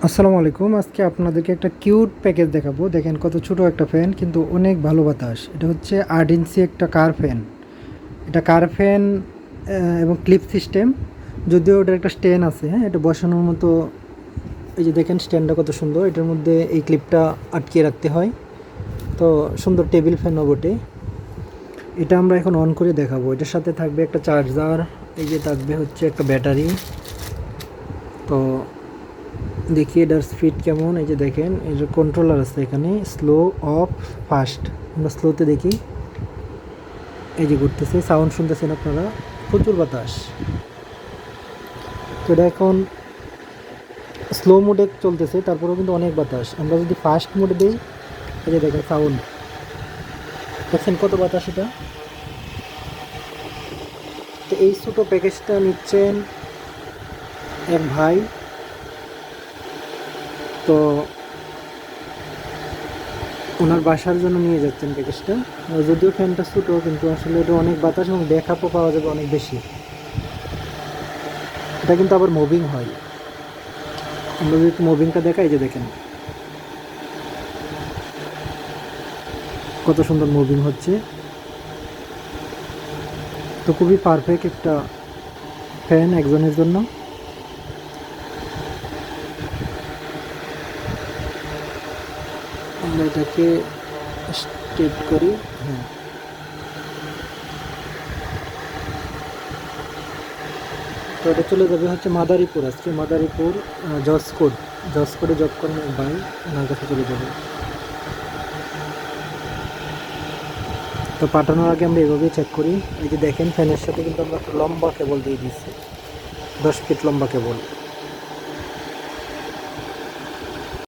আসসালামু আলাইকুম। আজকে আপনাদেরকে একটা কিউট প্যাকেজ দেখাবো। দেখেন কত ছোট একটা ফ্যান, কিন্তু অনেক ভালো বাতাস। এটা হচ্ছে 8 ইঞ্চি একটা কার ফ্যান। এটা কার ফ্যান এবং ক্লিপ সিস্টেম। যদিও ওটার একটা স্ট্যান্ড আছে, হ্যাঁ, এটা বসানোর মতো। এই যে দেখেন স্ট্যান্ডটা কত সুন্দর, এটার মধ্যে এই ক্লিপটা আটকিয়ে রাখতে হয়। তো সুন্দর টেবিল ফ্যানও বটে। এটা আমরা এখন অন করে দেখাবো। এটার সাথে থাকবে একটা চার্জার, এই যে থাকবে হচ্ছে একটা ব্যাটারি। তো দেখি এটার স্পিড কেমন। এই যে দেখেন এই যে কন্ট্রোলার আছে এখানে, স্লো, অফ, ফাস্ট। আমরা স্লোতে দেখি, এই যে ঘুরতেছে, সাউন্ড শুনতেছেন আপনারা, প্রচুর বাতাস। তো এটা এখন স্লো মোডে চলতেছে, তারপরেও কিন্তু অনেক বাতাস। আমরা যদি ফাস্ট মোডে দিই, এই যে দেখেন সাউন্ড, দেখছেন কত বাতাস এটা। তো এই ছোটো প্যাকেজটা নিচ্ছেন এক ভাই। তো ওনার বাসার জন্য নিয়ে যাচ্ছেন প্যাকেজটা। যদিও ফ্যানটা ছোটো, কিন্তু আসলে এটা অনেক বাতাস এবং ব্যাকআপও পাওয়া যাবে অনেক বেশি। এটা কিন্তু আবার মুভিং হয়। আমরা যদি একটু মুভিংটা দেখাই, যে দেখেন কত সুন্দর মুভিং হচ্ছে। তো খুবই পারফেক্ট একটা ফ্যান একজনের জন্য। আমরা এটাকে স্টেট করি, হ্যাঁ। তো এটা চলে যাবে হচ্ছে মাদারীপুর। আজকে মাদারীপুর জসকোডে জব করেন ভাই, ওনার কাছে চলে যাবে। তো পাঠানোর আগে আমরা এভাবেই চেক করি। এই যে দেখেন ফ্যানের সাথে কিন্তু আমরা একটা লম্বা কেবল দিয়ে দিচ্ছি, 10 ফিট লম্বা কেবল।